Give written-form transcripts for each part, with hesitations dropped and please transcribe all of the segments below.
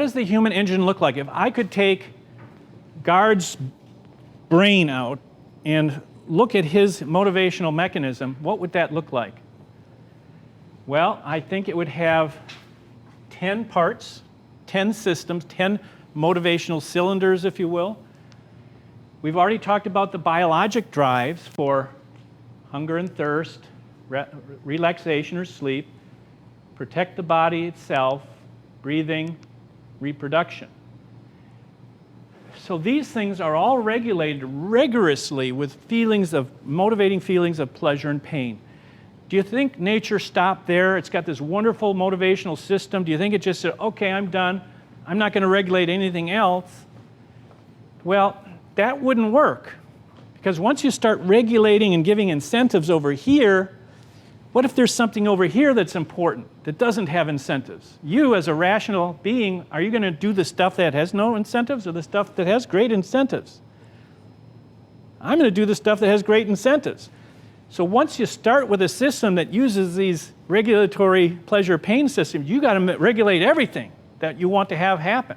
does the human engine look like? If I could take Gard's brain out and look at his motivational mechanism, what would that look like? Well, I think it would have 10 parts, 10 systems, 10 motivational cylinders, if you will. We've already talked about the biologic drives for hunger and thirst, relaxation or sleep, protect the body itself, breathing, reproduction. So these things are all regulated rigorously with motivating feelings of pleasure and pain. Do you think nature stopped there? It's got this wonderful motivational system. Do you think it just said, okay, I'm done. I'm not going to regulate anything else? Well, that wouldn't work. Because once you start regulating and giving incentives over here, what if there's something over here that's important, that doesn't have incentives? You, as a rational being, are you going to do the stuff that has no incentives or the stuff that has great incentives? I'm going to do the stuff that has great incentives. So once you start with a system that uses these regulatory pleasure-pain systems, you got to regulate everything that you want to have happen.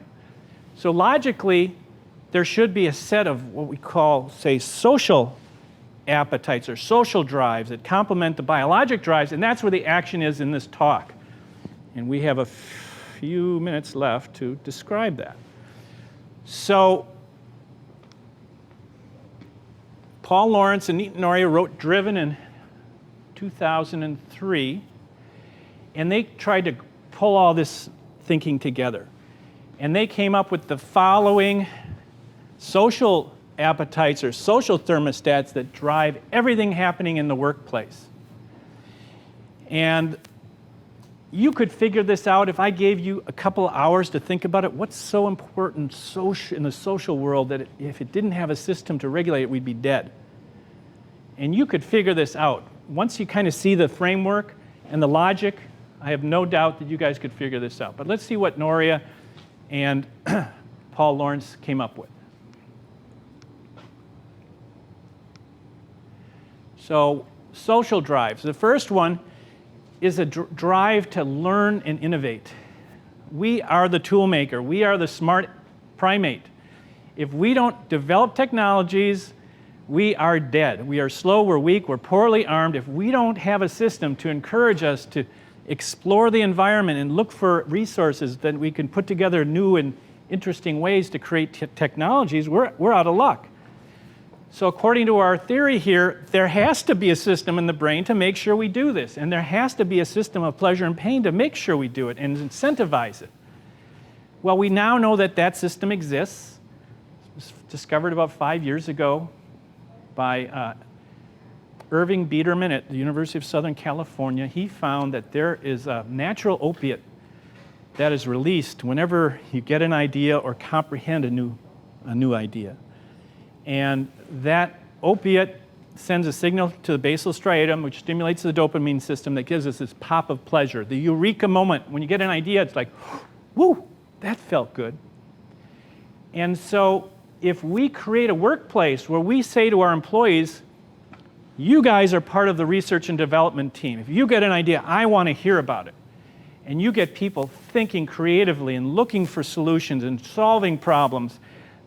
So logically, there should be a set of what we call, say, social appetites or social drives that complement the biologic drives, and that's where the action is in this talk. And we have a few minutes left to describe that. So Paul Lawrence and Nita Noria wrote Driven in 2003, and they tried to pull all this thinking together. And they came up with the following social appetites or social thermostats that drive everything happening in the workplace. And you could figure this out if I gave you a couple of hours to think about it. What's so important in the social world that if it didn't have a system to regulate it, we'd be dead? And you could figure this out. Once you kind of see the framework and the logic, I have no doubt that you guys could figure this out. But let's see what Noria and Paul Lawrence came up with. So, social drives. The first one is a drive to learn and innovate. We are the tool maker. We are the smart primate. If we don't develop technologies, we are dead. We are slow, we're weak, we're poorly armed. If we don't have a system to encourage us to explore the environment and look for resources that we can put together new and interesting ways to create technologies, we're out of luck. So according to our theory here, there has to be a system in the brain to make sure we do this. And there has to be a system of pleasure and pain to make sure we do it and incentivize it. Well, we now know that that system exists. It was discovered about 5 years ago by Irving Biederman at the University of Southern California. He found that there is a natural opiate that is released whenever you get an idea or comprehend a new idea. And that opiate sends a signal to the basal striatum, which stimulates the dopamine system that gives us this pop of pleasure. The eureka moment. When you get an idea, it's like, whoo, that felt good. And so if we create a workplace where we say to our employees, you guys are part of the research and development team. If you get an idea, I want to hear about it. And you get people thinking creatively and looking for solutions and solving problems,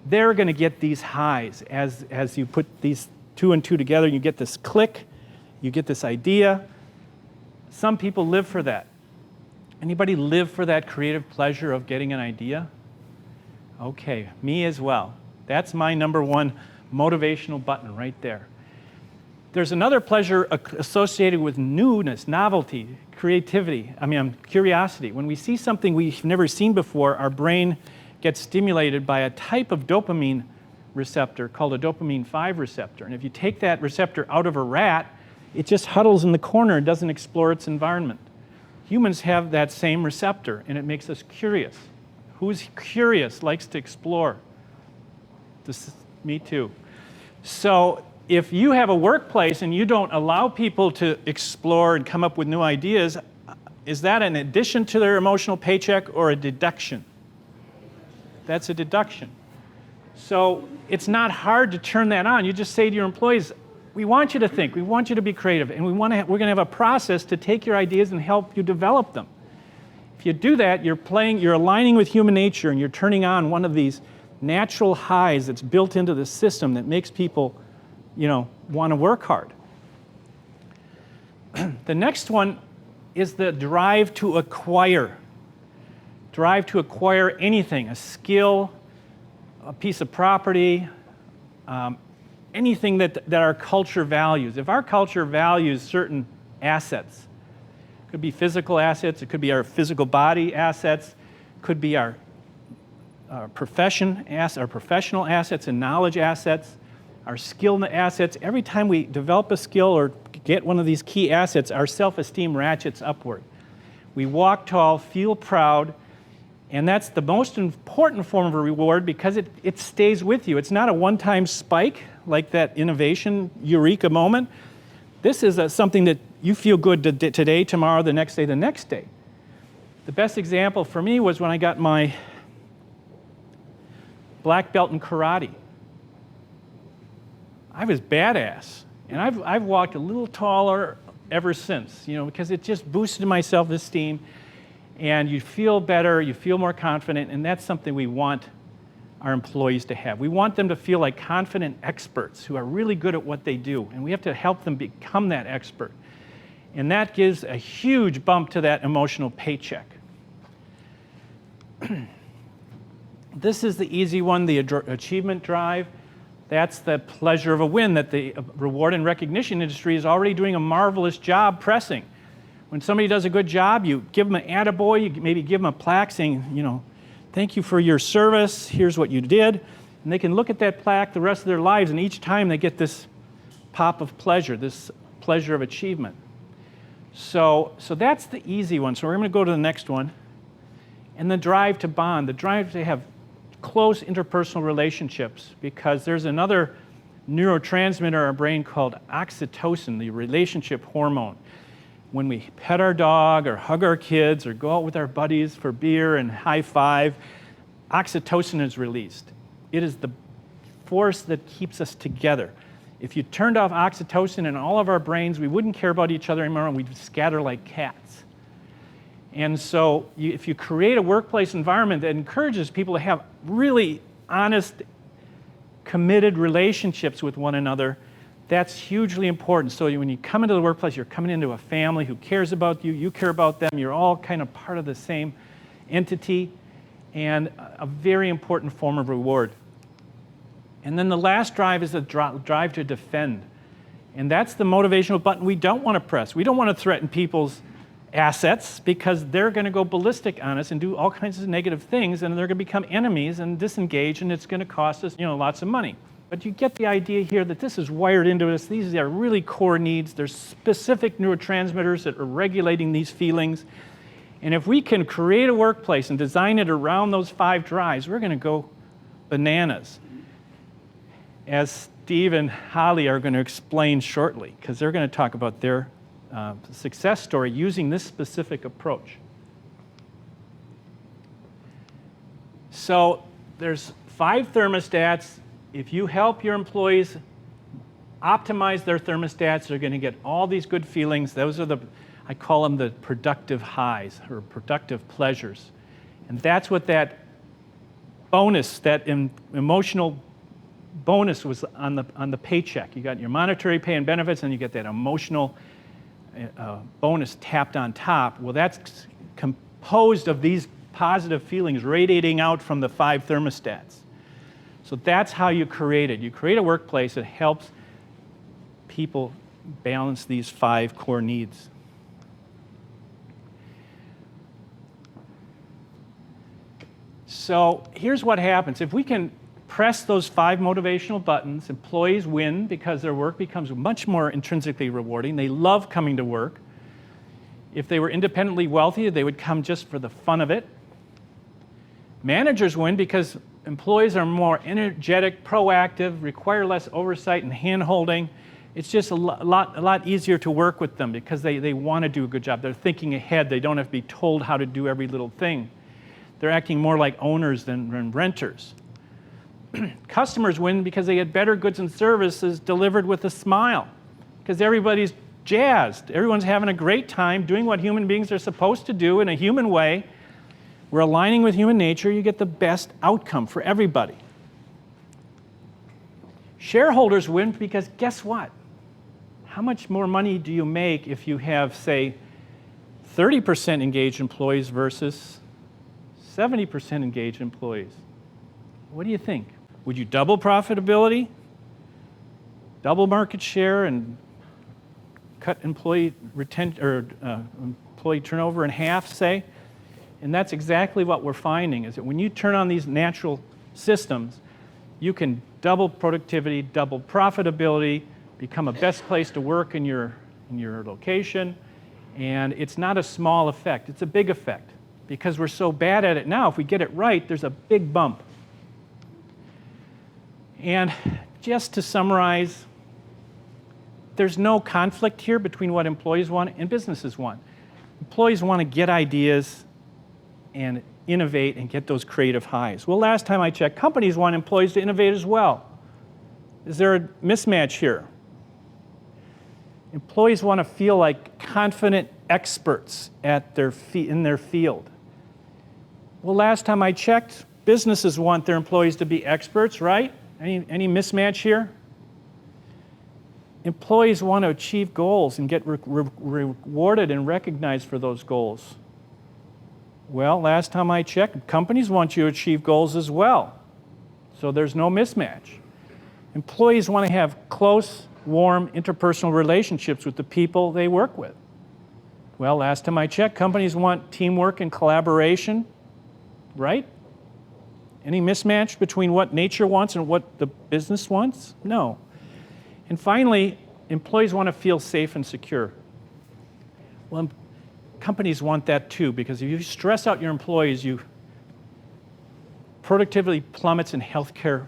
they're going to get these highs as you put these two and two together. You get this click, you get this idea. Some people live for that. Anybody live for that creative pleasure of getting an idea? Okay, me as well. That's my number one motivational button right there. There's another pleasure associated with newness, novelty, curiosity. When we see something we've never seen before, our brain gets stimulated by a type of dopamine receptor called a dopamine 5 receptor. And if you take that receptor out of a rat, it just huddles in the corner and doesn't explore its environment. Humans have that same receptor, and it makes us curious. Who's curious, likes to explore? Me too. So if you have a workplace and you don't allow people to explore and come up with new ideas, is that an addition to their emotional paycheck or a deduction? That's a deduction. So it's not hard to turn that on. You just say to your employees, we want you to think, we want you to be creative, and we're going to have a process to take your ideas and help you develop them. If you do that, you're aligning with human nature, and you're turning on one of these natural highs that's built into the system that makes people, want to work hard. The next one is the drive to acquire. Drive to acquire anything, a skill, a piece of property, anything that our culture values. If our culture values certain assets, it could be physical assets, it could be our physical body assets, it could be our professional assets and knowledge assets, our skill assets. Every time we develop a skill or get one of these key assets, our self-esteem ratchets upward. We walk tall, feel proud, and that's the most important form of a reward because it stays with you. It's not a one-time spike like that innovation eureka moment. This is something that you feel good today, tomorrow, the next day, the next day. The best example for me was when I got my black belt in karate. I was badass, and I've walked a little taller ever since, because it just boosted my self-esteem, and you feel better, you feel more confident, and that's something we want our employees to have. We want them to feel like confident experts who are really good at what they do, and we have to help them become that expert. And that gives a huge bump to that emotional paycheck. This is the easy one, the achievement drive. That's the pleasure of a win that the reward and recognition industry is already doing a marvelous job pressing. When somebody does a good job, you give them an attaboy, you maybe give them a plaque saying, thank you for your service, here's what you did. And they can look at that plaque the rest of their lives, and each time they get this pop of pleasure, this pleasure of achievement. So that's the easy one. So we're going to go to the next one. And the drive to bond, the drive to have close interpersonal relationships, because there's another neurotransmitter in our brain called oxytocin, the relationship hormone. When we pet our dog or hug our kids or go out with our buddies for beer and high five, oxytocin is released. It is the force that keeps us together. If you turned off oxytocin in all of our brains, we wouldn't care about each other anymore, and we'd scatter like cats. And so if you create a workplace environment that encourages people to have really honest, committed relationships with one another, that's hugely important. So when you come into the workplace, you're coming into a family who cares about you, you care about them, you're all kind of part of the same entity, and a very important form of reward. And then the last drive is the drive to defend. And that's the motivational button we don't want to press. We don't want to threaten people's assets because they're going to go ballistic on us and do all kinds of negative things, and they're going to become enemies and disengage, and it's going to cost us, lots of money. But you get the idea here that this is wired into us. These are really core needs. There's specific neurotransmitters that are regulating these feelings. And if we can create a workplace and design it around those 5 drives, we're going to go bananas, as Steve and Holly are going to explain shortly, because they're going to talk about their success story using this specific approach. So there's 5 thermostats. If you help your employees optimize their thermostats, they're going to get all these good feelings. Those are I call them the productive highs or productive pleasures. And that's what that bonus, that emotional bonus was on the paycheck. You got your monetary pay and benefits, and you get that emotional bonus tapped on top. Well, that's composed of these positive feelings radiating out from the 5 thermostats. So that's how you create it. You create a workplace that helps people balance these 5 core needs. So here's what happens. If we can press those 5 motivational buttons, employees win because their work becomes much more intrinsically rewarding. They love coming to work. If they were independently wealthy, they would come just for the fun of it. Managers win because employees are more energetic, proactive, require less oversight and hand-holding. It's just a lot easier to work with them because they want to do a good job. They're thinking ahead. They don't have to be told how to do every little thing. They're acting more like owners than renters. Customers win because they get better goods and services delivered with a smile, because everybody's jazzed. Everyone's having a great time doing what human beings are supposed to do in a human way. We're aligning with human nature. You get the best outcome for everybody. Shareholders win because guess what? How much more money do you make if you have, say, 30% engaged employees versus 70% engaged employees? What do you think? Would you double profitability, double market share, and cut employee retention or employee turnover in half, say? And that's exactly what we're finding, is that when you turn on these natural systems, you can double productivity, double profitability, become a best place to work in your location, and it's not a small effect, it's a big effect. Because we're so bad at it now, if we get it right, there's a big bump. And just to summarize, there's no conflict here between what employees want and businesses want. Employees want to get ideas and innovate and get those creative highs. Well, last time I checked, companies want employees to innovate as well. Is there a mismatch here? Employees want to feel like confident experts at in their field. Well, last time I checked, businesses want their employees to be experts, right? Any mismatch here? Employees want to achieve goals and get rewarded and recognized for those goals. Well, last time I checked, companies want you to achieve goals as well. So there's no mismatch. Employees want to have close, warm, interpersonal relationships with the people they work with. Well, last time I checked, companies want teamwork and collaboration, right? Any mismatch between what nature wants and what the business wants? No. And finally, employees want to feel safe and secure. Well, companies want that too, because if you stress out your employees, productivity plummets and healthcare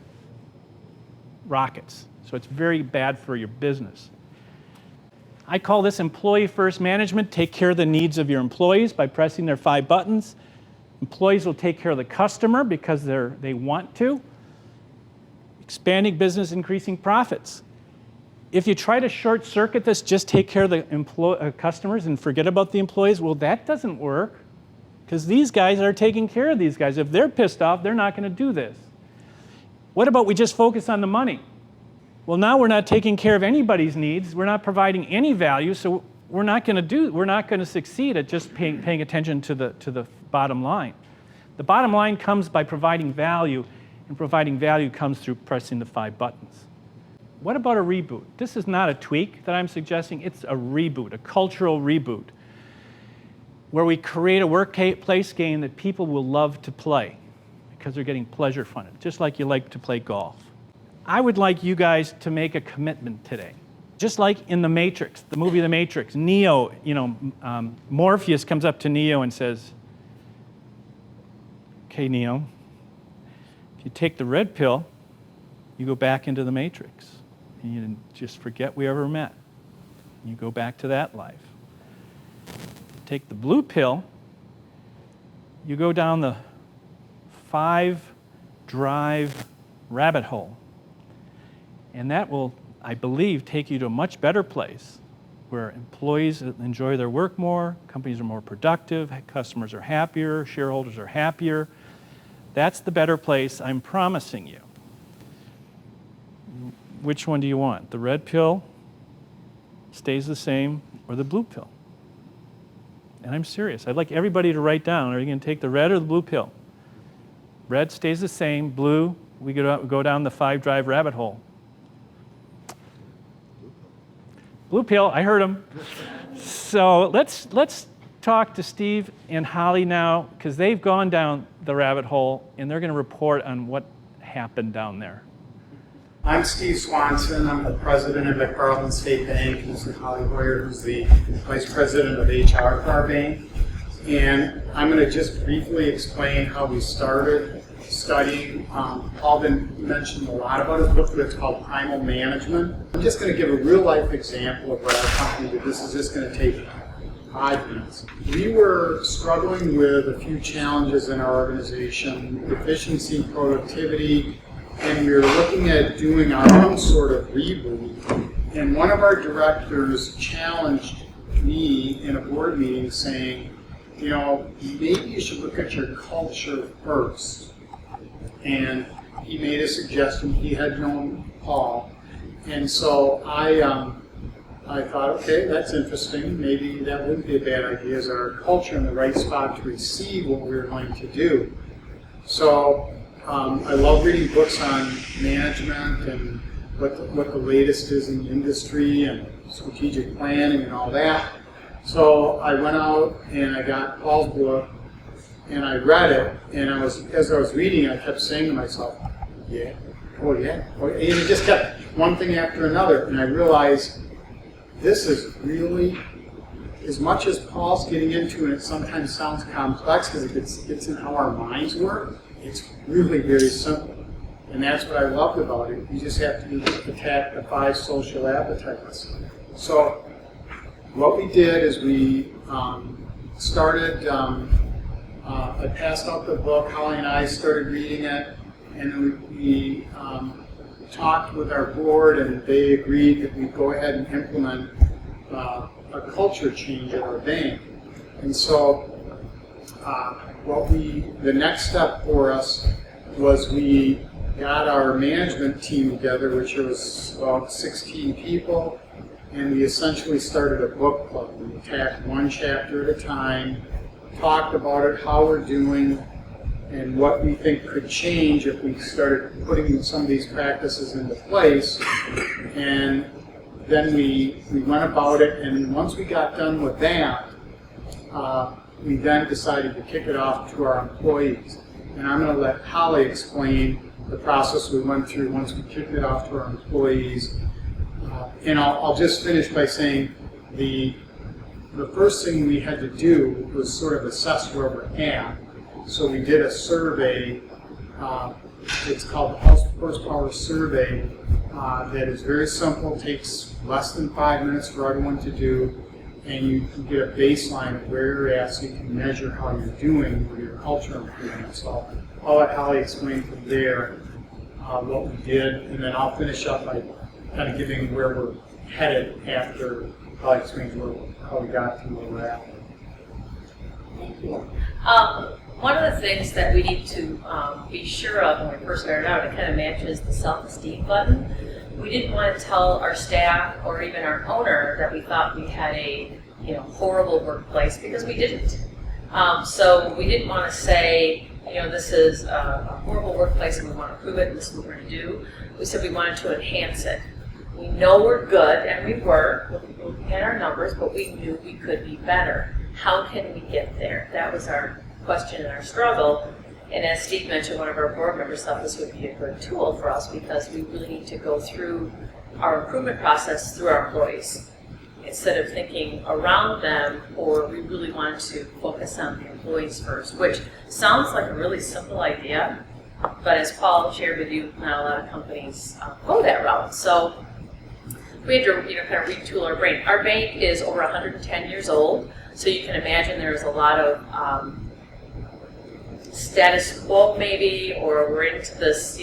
rockets. So it's very bad for your business. I call this employee-first management. Take care of the needs of your employees by pressing their 5 buttons. Employees will take care of the customer because they want to. Expanding business, increasing profits. If you try to short-circuit this, just take care of the customers and forget about the employees, well, that doesn't work, because these guys are taking care of these guys. If they're pissed off, they're not going to do this. What about we just focus on the money? Well, now we're not taking care of anybody's needs. We're not providing any value, so we're not going to succeed at just paying attention to the bottom line. The bottom line comes by providing value, and providing value comes through pressing the 5 buttons. What about a reboot? This is not a tweak that I'm suggesting. It's a reboot, a cultural reboot, where we create a workplace game that people will love to play because they're getting pleasure from it, just like you like to play golf. I would like you guys to make a commitment today. Just like in The Matrix, the movie The Matrix, Neo, Morpheus comes up to Neo and says, "Okay, Neo, if you take the red pill, you go back into the Matrix. And you just forget we ever met. You go back to that life. Take the blue pill, you go down the 5-drive rabbit hole. And that will, I believe, take you to a much better place where employees enjoy their work more, companies are more productive, customers are happier, shareholders are happier. That's the better place I'm promising you. Which one do you want? The red pill stays the same, or the blue pill? And I'm serious. I'd like everybody to write down, are you going to take the red or the blue pill? Red stays the same, blue, we go down the 5-drive rabbit hole. Blue pill, I heard them. So let's talk to Steve and Holly now, because they've gone down the rabbit hole and they're going to report on what happened down there. I'm Steve Swanson. I'm the president of McFarland State Bank. This is Holly Hoyer, who's the vice president of HR for our bank. And I'm going to just briefly explain how we started studying. Paul mentioned a lot about his book, but it's called Primal Management. I'm just going to give a real-life example of what our company did. This is just going to take 5 minutes. We were struggling with a few challenges in our organization: efficiency, productivity, and we were looking at doing our own sort of reboot. And one of our directors challenged me in a board meeting saying, you know, maybe you should look at your culture first. And he made a suggestion. He had known Paul. And so I thought, okay, that's interesting. Maybe that wouldn't be a bad idea. Is our culture in the right spot to receive what we're going to do? So I love reading books on management and what the latest is in the industry and strategic planning and all that. So I went out and I got Paul's book and I read it, and as I was reading, I kept saying to myself, yeah, oh yeah, oh, and it just kept one thing after another, and I realized this is really, as much as Paul's getting into, and it sometimes sounds complex because it gets in how our minds work, it's really very simple. And that's what I loved about it. You just have to attack the 5 social appetites. So what we did is we started, I passed out the book, Holly and I started reading it, and then we talked with our board, and they agreed that we'd go ahead and implement a culture change at our bank. And so the next step for us was we got our management team together, which was about 16 people, and we essentially started a book club. We attacked one chapter at a time, talked about it, how we're doing, and what we think could change if we started putting some of these practices into place. And then we went about it, and once we got done with that, we then decided to kick it off to our employees. And I'm going to let Holly explain the process we went through once we kicked it off to our employees. And I'll just finish by saying the first thing we had to do was sort of assess where we're at. So we did a survey, it's called the Horsepower Survey, that is very simple, takes less than 5 minutes for everyone to do, and you can get a baseline of where you're at so you can measure how you're doing with your culture improvement. So I'll let Holly explain from there what we did, and then I'll finish up by kind of giving where we're headed after Holly explains how we got to where we're at. Thank you. One of the things that we need to be sure of when we first started out, it kind of matches the self-esteem button. We didn't want to tell our staff or even our owner that we thought we had a horrible workplace, because we didn't. So we didn't want to say, this is a horrible workplace and we want to improve it and this is what we're going to do. We said we wanted to enhance it. We know we're good, and we were. We had our numbers, but we knew we could be better. How can we get there? That was our question and our struggle. And as Steve mentioned, one of our board members thought this would be a good tool for us, because we really need to go through our improvement process through our employees instead of thinking around them, or we really want to focus on the employees first, which sounds like a really simple idea, but as Paul shared with you, not a lot of companies go that route. So we had to kind of retool our brain. Our bank is over 110 years old, so you can imagine there's a lot of status quo maybe, or we're into this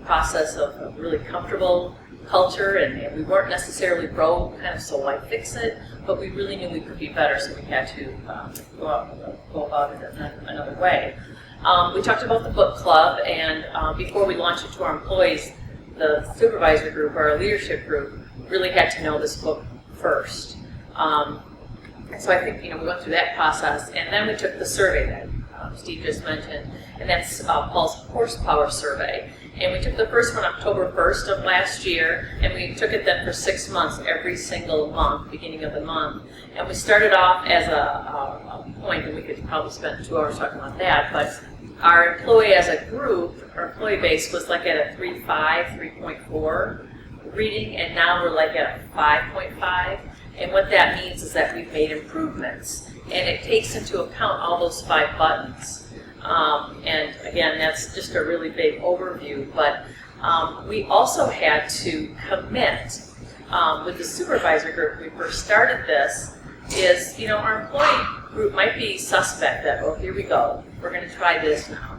process of really comfortable culture, and we weren't necessarily broke, kind of, so why fix it? But we really knew we could be better, so we had to go about it another way. We talked about the book club, and before we launched it to our employees, the supervisor group, or our leadership group, really had to know this book first. So I think we went through that process, and then we took the survey that Steve just mentioned, and that's Paul's Horsepower Survey. And we took the first one October 1st of last year, and we took it then for 6 months, every single month, beginning of the month. And we started off as a point, and we could probably spend 2 hours talking about that, but our employee as a group, our employee base was like at a 3.5, 3.4 reading, and now we're like at a 5.5. And what that means is that we've made improvements, and it takes into account all those 5 buttons. And again, that's just a really big overview, but we also had to commit with the supervisor group when we first started this, is, our employee group might be suspect that, oh, here we go, we're going to try this now.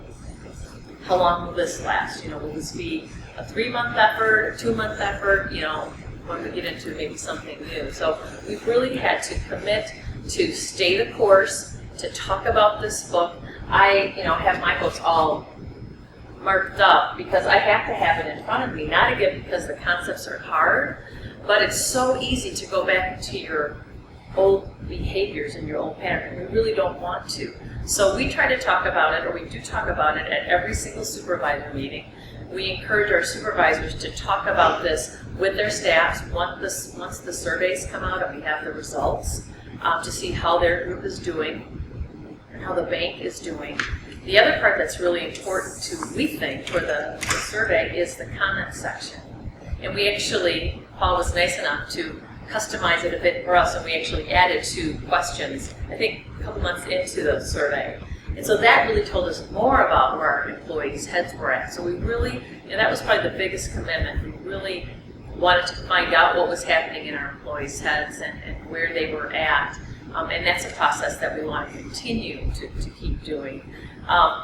How long will this last? Will this be a 3-month effort, a 2-month effort, when we get into maybe something new. So we've really had to commit to stay the course, to talk about this book. I, have my books all marked up because I have to have it in front of me, not again because the concepts are hard, but it's so easy to go back into your old behaviors and your old pattern, and we really don't want to. So we try to talk about it, or we do talk about it at every single supervisor meeting. We encourage our supervisors to talk about this with their staffs once the surveys come out and we have the results, to see how their group is doing and how the bank is doing. The other part that's really important we think, for the survey is the comment section. And we actually, Paul was nice enough to customize it a bit for us, and we actually added 2 questions, I think a couple months into the survey. And so that really told us more about where our employees' heads were at. So we really, that was probably the biggest commitment. We really wanted to find out what was happening in our employees' heads and where they were at. And that's a process that we want to continue to keep doing.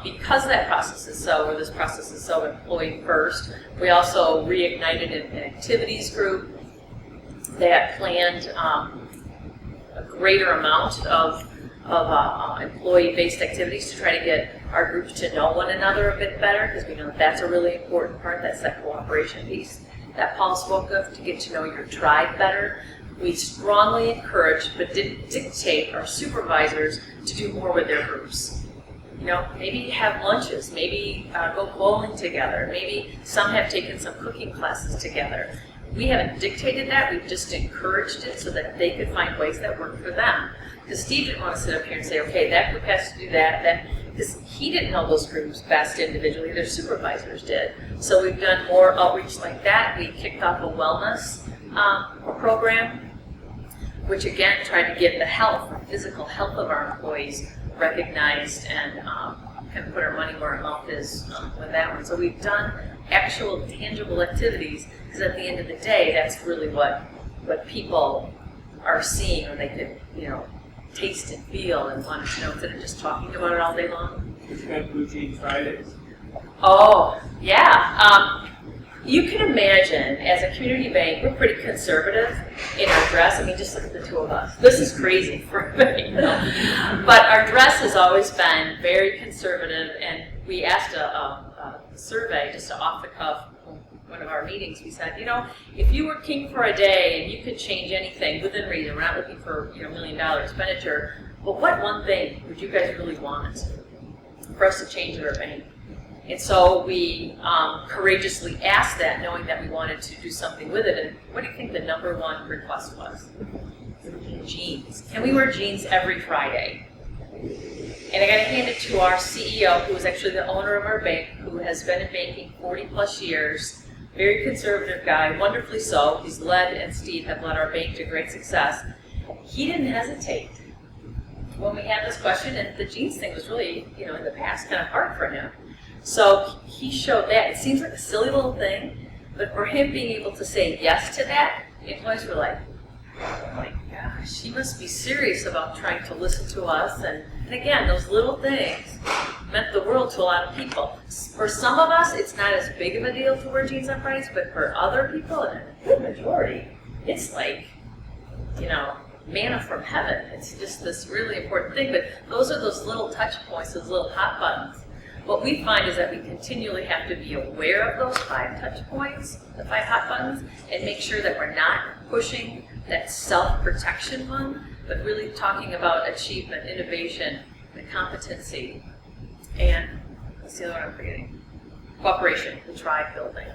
Because this process is so employee first, we also reignited an activities group that planned a greater amount of employee-based activities to try to get our groups to know one another a bit better, because we know that's a really important part. That's that cooperation piece that Paul spoke of, to get to know your tribe better. We strongly encourage, but didn't dictate, our supervisors to do more with their groups. Maybe have lunches, maybe go bowling together, maybe some have taken some cooking classes together. We haven't dictated that, we've just encouraged it so that they could find ways that work for them. Because Steve didn't want to sit up here and say, okay, that group has to do that, because he didn't know those groups best individually, their supervisors did. So we've done more outreach like that. We kicked off a wellness program, which again tried to get the physical health of our employees recognized, and kind of put our money where our mouth is with that one. So we've done actual tangible activities, because at the end of the day, that's really what people are seeing, or they could, taste and feel and want to know, instead of just talking about it all day long. We've had Blue Jean Fridays. Oh, yeah. You can imagine, as a community bank, we're pretty conservative in our dress. I mean, just look at the 2 of us. This is crazy for a bank, But our dress has always been very conservative, and we asked a survey, just off the cuff, one of our meetings. We said, if you were king for a day and you could change anything within reason, we're not looking for $1 million expenditure, but what one thing would you guys really want for us to change at our bank? And so we courageously asked that, knowing that we wanted to do something with it. And what do you think the number 1 request was? Jeans. Can we wear jeans every Friday? And I got to hand it to our CEO, who is actually the owner of our bank, who has been in banking 40 plus years, very conservative guy, wonderfully so. He's led, and Steve have led our bank to great success. He didn't hesitate when we had this question, and the jeans thing was really, in the past, kind of hard for him. So he showed that. It seems like a silly little thing, but for him being able to say yes to that, the employees were like, oh my gosh, he must be serious about trying to listen to us. And again, those little things meant the world to a lot of people. For some of us, it's not as big of a deal to wear jeans on Fridays, but for other people, and a good majority, it's like, manna from heaven. It's just this really important thing. But those are those little touch points, those little hot buttons. What we find is that we continually have to be aware of those 5 touch points, the 5 hot buttons, and make sure that we're not pushing that self-protection one, but really talking about achievement, innovation, the competency, and what's the other one I'm forgetting? Cooperation, the tribe building.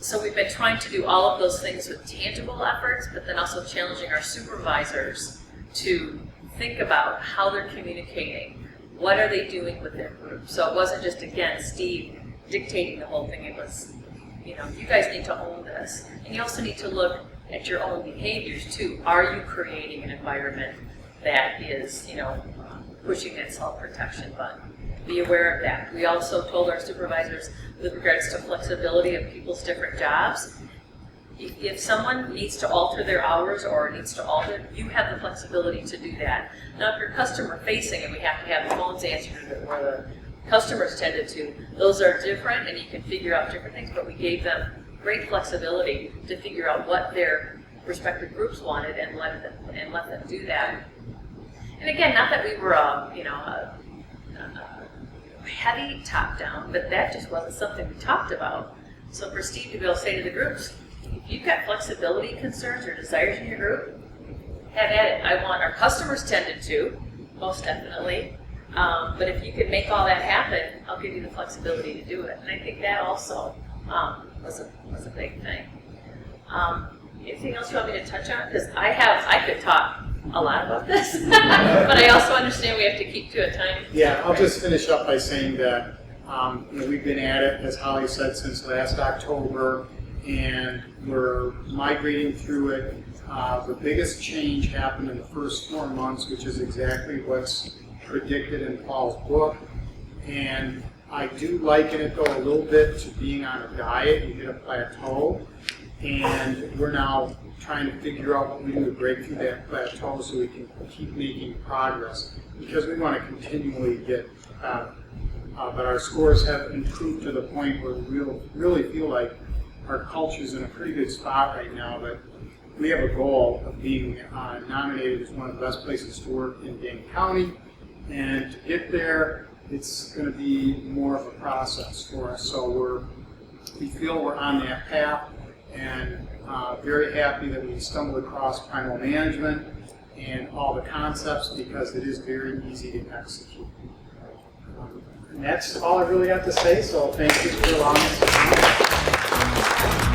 So we've been trying to do all of those things with tangible efforts, but then also challenging our supervisors to think about how they're communicating. What are they doing with their group? So it wasn't just, again, Steve dictating the whole thing. It was, you guys need to own this. And you also need to look at your own behaviors, too. Are you creating an environment that is, pushing that self-protection button? Be aware of that. We also told our supervisors, with regards to flexibility of people's different jobs, if someone needs to alter their hours or needs to alter, you have the flexibility to do that. Now, if you're customer facing and we have to have the phones answered or the customers tended to. Those are different, and you can figure out different things, but we gave them great flexibility to figure out what their respective groups wanted and let them do that. And again, not that we were a heavy top-down, but that just wasn't something we talked about. So for Steve to be able to say to the groups, if you've got flexibility concerns or desires in your group, have at it. I want our customers tended to, most definitely. But if you can make all that happen, I'll give you the flexibility to do it. And I think that also was a big thing. Anything else you want me to touch on? Because I could talk a lot about this, but I also understand we have to keep to a time. Yeah, I'll just finish up by saying that we've been at it, as Holly said, since last October, and we're migrating through it. The biggest change happened in the first 4 months, which is exactly what's predicted in Paul's book. And I do liken it, though, a little bit to being on a diet. You hit a plateau, and we're now trying to figure out what we do to break through that plateau so we can keep making progress, because we want to continually get better. But our scores have improved to the point where we really feel like our culture is in a pretty good spot right now. But we have a goal of being nominated as one of the best places to work in Dane County, and to get there, it's going to be more of a process for us. So we feel we're on that path, and very happy that we stumbled across primal management and all the concepts, because it is very easy to execute. And that's all I really have to say, so thank you for allowing us to come.